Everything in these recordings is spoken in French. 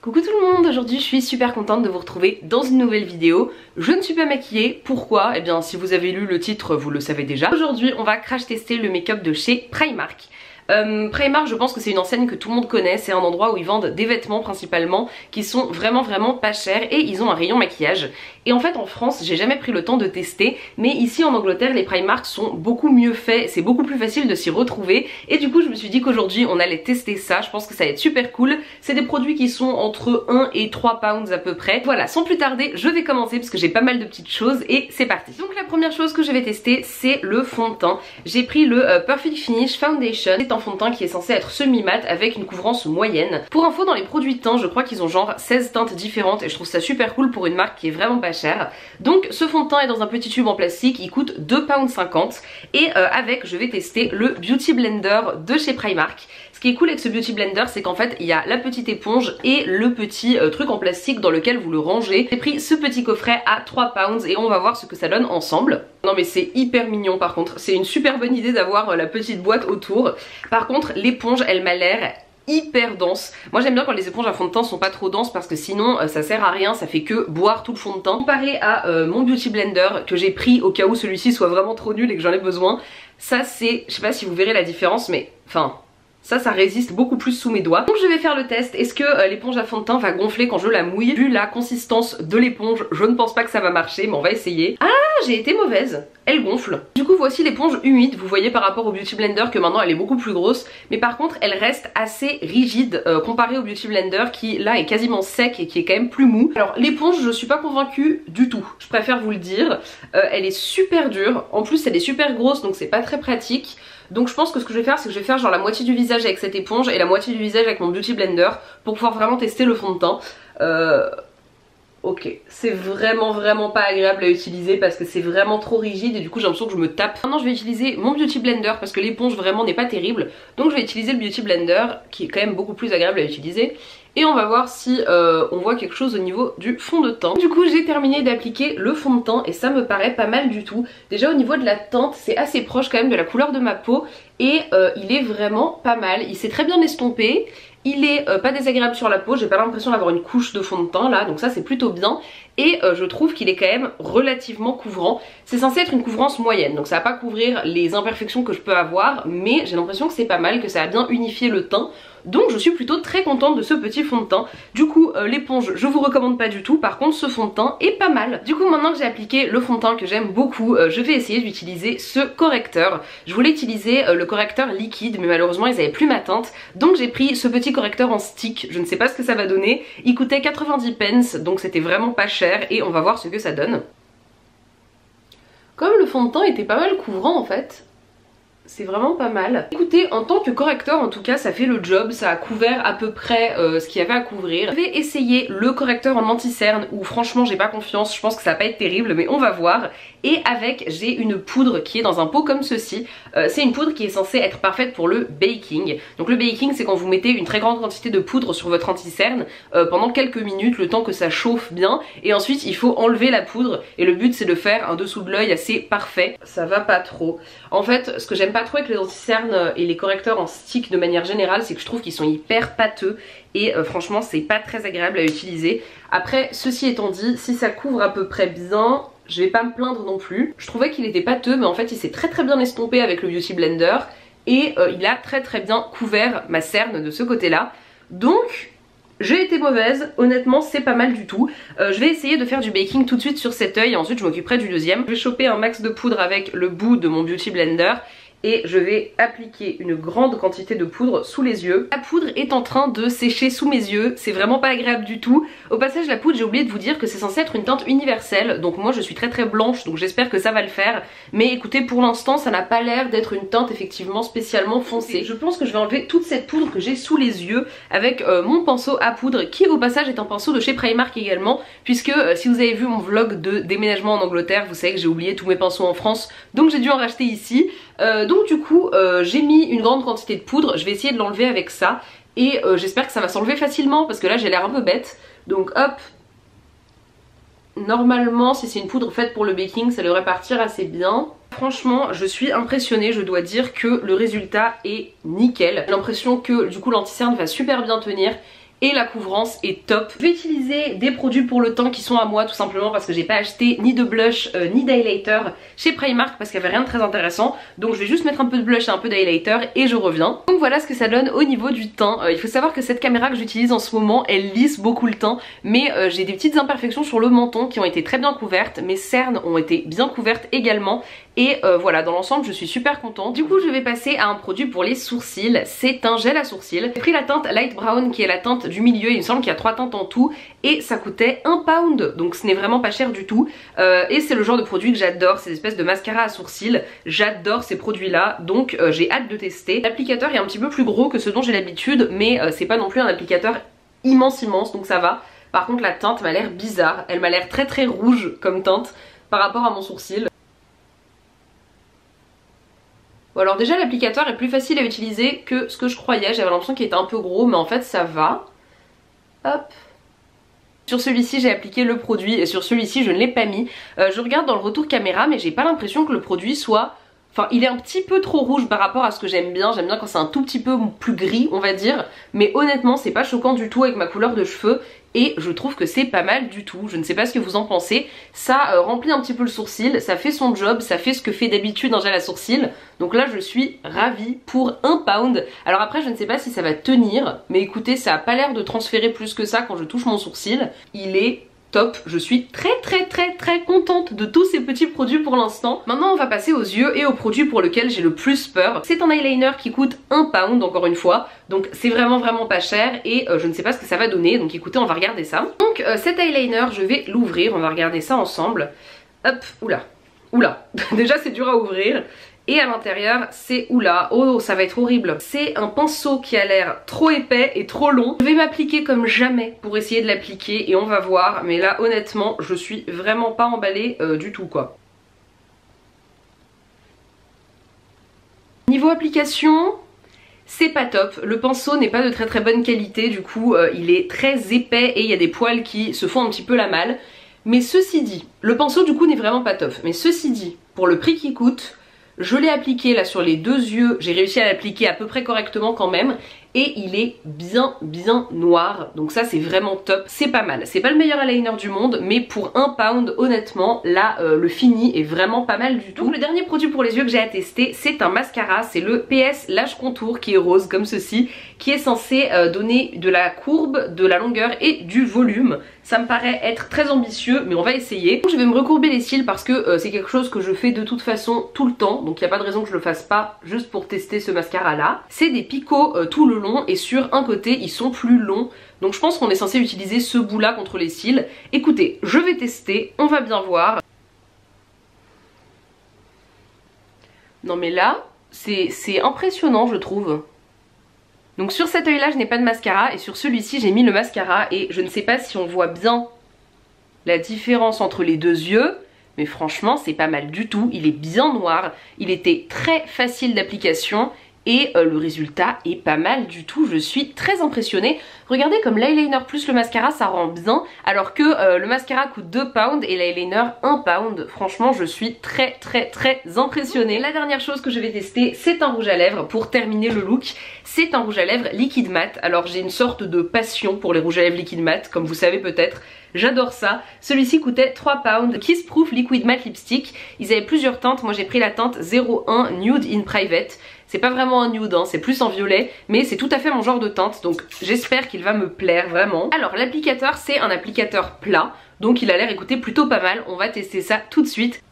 Coucou tout le monde, aujourd'hui je suis super contente de vous retrouver dans une nouvelle vidéo. Je ne suis pas maquillée, pourquoi? Eh bien si vous avez lu le titre vous le savez déjà. Aujourd'hui on va crash tester le make-up de chez Primark. Primark, je pense que c'est une enseigne que tout le monde connaît, c'est un endroit où ils vendent des vêtements principalement qui sont vraiment pas chers et ils ont un rayon maquillage. Et en fait en France j'ai jamais pris le temps de tester, mais ici en Angleterre les Primark sont beaucoup mieux faits, c'est beaucoup plus facile de s'y retrouver et du coup je me suis dit qu'aujourd'hui on allait tester ça. Je pense que ça va être super cool, c'est des produits qui sont entre 1 et 3 pounds à peu près. Voilà, sans plus tarder je vais commencer parce que j'ai pas mal de petites choses et c'est parti. Donc la première chose que je vais tester c'est le fond de teint. J'ai pris le Perfect Finish Foundation. C'est un fond de teint qui est censé être semi-mat avec une couvrance moyenne. Pour info, dans les produits de teint je crois qu'ils ont genre 16 teintes différentes et je trouve ça super cool pour une marque qui est vraiment pas chère. Donc ce fond de teint est dans un petit tube en plastique, il coûte 2,50 pounds et avec je vais tester le Beauty Blender de chez Primark. Ce qui est cool avec ce Beauty Blender c'est qu'en fait il y a la petite éponge et le petit truc en plastique dans lequel vous le rangez. J'ai pris ce petit coffret à 3 pounds et on va voir ce que ça donne ensemble. Non mais c'est hyper mignon par contre, c'est une super bonne idée d'avoir la petite boîte autour. Par contre l'éponge elle m'a l'air hyper dense. Moi j'aime bien quand les éponges à fond de teint sont pas trop denses parce que sinon ça sert à rien, ça fait que boire tout le fond de teint. Comparé à mon Beauty Blender que j'ai pris au cas où celui-ci soit vraiment trop nul et que j'en ai besoin, ça c'est, je sais pas si vous verrez la différence mais enfin ça résiste beaucoup plus sous mes doigts. Donc je vais faire le test. Est-ce que l'éponge à fond de teint va gonfler quand je la mouille? Vu la consistance de l'éponge, je ne pense pas que ça va marcher, mais on va essayer. Ah, j'ai été mauvaise. Elle gonfle. Du coup voici l'éponge humide. Vous voyez par rapport au Beauty Blender que maintenant elle est beaucoup plus grosse. Mais par contre elle reste assez rigide comparée au Beauty Blender qui là est quasiment sec et qui est quand même plus mou. Alors l'éponge je suis pas convaincue du tout. Je préfère vous le dire. Elle est super dure. En plus elle est super grosse donc c'est pas très pratique. Donc je pense que ce que je vais faire c'est que je vais faire genre la moitié du visage avec cette éponge et la moitié du visage avec mon Beauty Blender pour pouvoir vraiment tester le fond de teint. Ok, c'est vraiment pas agréable à utiliser parce que c'est vraiment trop rigide et du coup j'ai l'impression que je me tape. Maintenant je vais utiliser mon Beauty Blender parce que l'éponge vraiment n'est pas terrible. Donc je vais utiliser le Beauty Blender qui est quand même beaucoup plus agréable à utiliser. Et on va voir si on voit quelque chose au niveau du fond de teint. Du coup j'ai terminé d'appliquer le fond de teint et ça me paraît pas mal du tout. Déjà au niveau de la teinte c'est assez proche quand même de la couleur de ma peau. Et il est vraiment pas mal, il s'est très bien estompé. Il est pas désagréable sur la peau, j'ai pas l'impression d'avoir une couche de fond de teint là, donc ça c'est plutôt bien. Et je trouve qu'il est quand même relativement couvrant. C'est censé être une couvrance moyenne, donc ça va pas couvrir les imperfections que je peux avoir, mais j'ai l'impression que c'est pas mal, que ça a bien unifié le teint. Donc je suis plutôt très contente de ce petit fond de teint. Du coup l'éponge je vous recommande pas du tout, par contre ce fond de teint est pas mal. Du coup maintenant que j'ai appliqué le fond de teint que j'aime beaucoup, je vais essayer d'utiliser ce correcteur. Je voulais utiliser le correcteur liquide mais malheureusement ils avaient plus ma teinte. Donc j'ai pris ce petit correcteur en stick, je ne sais pas ce que ça va donner. Il coûtait 90 pence donc c'était vraiment pas cher et on va voir ce que ça donne. Comme le fond de teint était pas mal couvrant en fait, c'est vraiment pas mal. Écoutez, en tant que correcteur en tout cas ça fait le job, ça a couvert à peu près ce qu'il y avait à couvrir. Je vais essayer le correcteur en anti-cerne où franchement j'ai pas confiance, je pense que ça va pas être terrible mais on va voir. Et avec j'ai une poudre qui est dans un pot comme ceci. C'est une poudre qui est censée être parfaite pour le baking. Donc le baking c'est quand vous mettez une très grande quantité de poudre sur votre anti-cerne pendant quelques minutes, le temps que ça chauffe bien. Et ensuite il faut enlever la poudre et le but c'est de faire un dessous de l'œil assez parfait. Ça va pas trop. En fait ce que j'aime pas trop avec les anti-cernes et les correcteurs en stick de manière générale c'est que je trouve qu'ils sont hyper pâteux et franchement c'est pas très agréable à utiliser. Après ceci étant dit, si ça couvre à peu près bien, je vais pas me plaindre non plus. Je trouvais qu'il était pâteux mais en fait il s'est très bien estompé avec le Beauty Blender et il a très bien couvert ma cerne de ce côté là. Donc j'ai été mauvaise, honnêtement c'est pas mal du tout. Je vais essayer de faire du baking tout de suite sur cet œil et ensuite je m'occuperai du deuxième. Je vais choper un max de poudre avec le bout de mon Beauty Blender et je vais appliquer une grande quantité de poudre sous les yeux. La poudre est en train de sécher sous mes yeux, c'est vraiment pas agréable du tout. Au passage la poudre j'ai oublié de vous dire que c'est censé être une teinte universelle, donc moi je suis très blanche donc j'espère que ça va le faire. Mais écoutez pour l'instant ça n'a pas l'air d'être une teinte effectivement spécialement foncée. Je pense que je vais enlever toute cette poudre que j'ai sous les yeux avec mon pinceau à poudre qui au passage est un pinceau de chez Primark également. Puisque si vous avez vu mon vlog de déménagement en Angleterre vous savez que j'ai oublié tous mes pinceaux en France donc j'ai dû en racheter ici. Donc du coup j'ai mis une grande quantité de poudre, je vais essayer de l'enlever avec ça et j'espère que ça va s'enlever facilement parce que là j'ai l'air un peu bête. Donc hop, normalement si c'est une poudre faite pour le baking ça devrait partir assez bien. Franchement je suis impressionnée, je dois dire que le résultat est nickel. J'ai l'impression que du coup l'anti-cerne va super bien tenir et la couvrance est top. Je vais utiliser des produits pour le teint qui sont à moi tout simplement parce que j'ai pas acheté ni de blush ni d'highlighter chez Primark parce qu'il y avait rien de très intéressant. Donc je vais juste mettre un peu de blush et un peu d'highlighter et je reviens. Donc voilà ce que ça donne au niveau du teint. Il faut savoir que cette caméra que j'utilise en ce moment elle lisse beaucoup le teint, mais j'ai des petites imperfections sur le menton qui ont été très bien couvertes. Mes cernes ont été bien couvertes également. Et voilà, dans l'ensemble je suis super contente. Du coup je vais passer à un produit pour les sourcils. C'est un gel à sourcils. J'ai pris la teinte Light Brown qui est la teinte du milieu. Il me semble qu'il y a 3 teintes en tout et ça coûtait 1 pound, donc ce n'est vraiment pas cher du tout. Et c'est le genre de produit que j'adore, ces espèces de mascara à sourcils. J'adore ces produits là, donc j'ai hâte de tester. L'applicateur est un petit peu plus gros que ce dont j'ai l'habitude, mais c'est pas non plus un applicateur immense donc ça va. Par contre la teinte m'a l'air bizarre, elle m'a l'air très rouge comme teinte par rapport à mon sourcil. Bon alors déjà l'applicateur est plus facile à utiliser que ce que je croyais, j'avais l'impression qu'il était un peu gros mais en fait ça va. Hop. Sur celui-ci j'ai appliqué le produit et sur celui-ci je ne l'ai pas mis. Je regarde dans le retour caméra mais j'ai pas l'impression que le produit soit... Enfin il est un petit peu trop rouge par rapport à ce que j'aime bien quand c'est un tout petit peu plus gris on va dire. Mais honnêtement c'est pas choquant du tout avec ma couleur de cheveux. Et je trouve que c'est pas mal du tout, je ne sais pas ce que vous en pensez. Ça remplit un petit peu le sourcil, ça fait son job, ça fait ce que fait d'habitude un gel à sourcils. Donc là je suis ravie pour 1 pound. Alors après je ne sais pas si ça va tenir, mais écoutez ça a pas l'air de transférer plus que ça quand je touche mon sourcil. Il est top, je suis très contente de tous ces petits produits pour l'instant. Maintenant on va passer aux yeux et au produit pour lequel j'ai le plus peur. C'est un eyeliner qui coûte 1 pound encore une fois, donc c'est vraiment pas cher et je ne sais pas ce que ça va donner, donc écoutez on va regarder ça. Donc cet eyeliner je vais l'ouvrir, on va regarder ça ensemble. Hop, oula, déjà c'est dur à ouvrir. Et à l'intérieur c'est, oula, oh ça va être horrible. C'est un pinceau qui a l'air trop épais et trop long. Je vais m'appliquer comme jamais pour essayer de l'appliquer et on va voir. Mais là honnêtement je suis vraiment pas emballée du tout quoi. Niveau application, c'est pas top. Le pinceau n'est pas de très bonne qualité. Du coup il est très épais et il y a des poils qui se font un petit peu la malle. Mais ceci dit, le pinceau du coup n'est vraiment pas top. Mais ceci dit, pour le prix qu'il coûte... Je l'ai appliqué là sur les 2 yeux, j'ai réussi à l'appliquer à peu près correctement quand même. Et il est bien noir, donc ça c'est vraiment top, c'est pas mal. C'est pas le meilleur eyeliner du monde, mais pour 1 pound honnêtement, là le fini est vraiment pas mal du tout. Donc le dernier produit pour les yeux que j'ai à tester, c'est un mascara, c'est le PS Lash Contour qui est rose comme ceci, qui est censé donner de la courbe, de la longueur et du volume. Ça me paraît être très ambitieux, mais on va essayer. Donc, je vais me recourber les cils parce que c'est quelque chose que je fais de toute façon tout le temps, donc il n'y a pas de raison que je le fasse pas juste pour tester ce mascara là. C'est des picots tout le long et sur un côté ils sont plus longs, donc je pense qu'on est censé utiliser ce bout là contre les cils. Écoutez, je vais tester, on va bien voir. Non mais là c'est impressionnant je trouve. Donc sur cet œil là je n'ai pas de mascara et sur celui-ci j'ai mis le mascara et je ne sais pas si on voit bien la différence entre les 2 yeux, mais franchement c'est pas mal du tout, il est bien noir, il était très facile d'application et le résultat est pas mal du tout, je suis très impressionnée. Regardez comme l'eyeliner plus le mascara ça rend bien, alors que le mascara coûte 2 pounds et l'eyeliner 1 pound. Franchement je suis très impressionnée. La dernière chose que je vais tester c'est un rouge à lèvres pour terminer le look. C'est un rouge à lèvres liquide mat. Alors j'ai une sorte de passion pour les rouges à lèvres liquide mat, comme vous savez peut-être. J'adore ça. Celui-ci coûtait 3 pounds. Kiss Proof Liquid Matte Lipstick. Ils avaient plusieurs teintes. Moi j'ai pris la teinte 01 Nude in Private. C'est pas vraiment un nude, hein, c'est plus en violet, mais c'est tout à fait mon genre de teinte, donc j'espère qu'il va me plaire vraiment. Alors l'applicateur c'est un applicateur plat, donc il a l'air écoutez plutôt pas mal. On va tester ça tout de suite.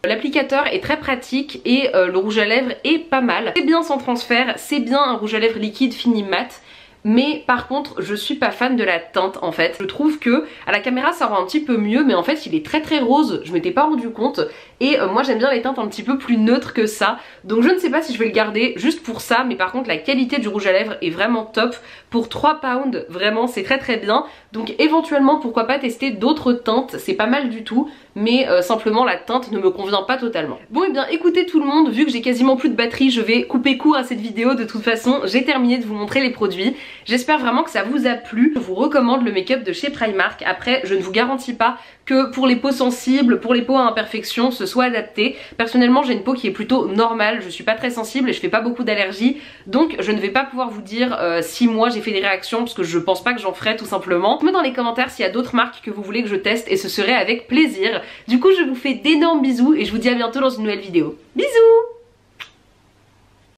L'applicateur est très pratique et le rouge à lèvres est pas mal. C'est bien sans transfert, c'est bien un rouge à lèvres liquide fini mat. Mais par contre je suis pas fan de la teinte en fait. Je trouve que à la caméra ça rend un petit peu mieux, mais en fait il est très rose, je m'étais pas rendu compte. Et moi j'aime bien les teintes un petit peu plus neutres que ça. Donc je ne sais pas si je vais le garder juste pour ça, mais par contre la qualité du rouge à lèvres est vraiment top. Pour 3 pounds vraiment c'est très bien. Donc éventuellement pourquoi pas tester d'autres teintes, c'est pas mal du tout. Mais simplement la teinte ne me convient pas totalement. Bon et bien écoutez tout le monde, vu que j'ai quasiment plus de batterie, je vais couper court à cette vidéo. De toute façon j'ai terminé de vous montrer les produits. J'espère vraiment que ça vous a plu. Je vous recommande le make-up de chez Primark. Après, je ne vous garantis pas que pour les peaux sensibles, pour les peaux à imperfection, ce soit adapté. Personnellement, j'ai une peau qui est plutôt normale, je suis pas très sensible et je fais pas beaucoup d'allergies, donc je ne vais pas pouvoir vous dire si moi j'ai fait des réactions, parce que je pense pas que j'en ferai tout simplement. Dites-moi dans les commentaires s'il y a d'autres marques que vous voulez que je teste et ce serait avec plaisir. Du coup, je vous fais d'énormes bisous et je vous dis à bientôt dans une nouvelle vidéo. Bisous!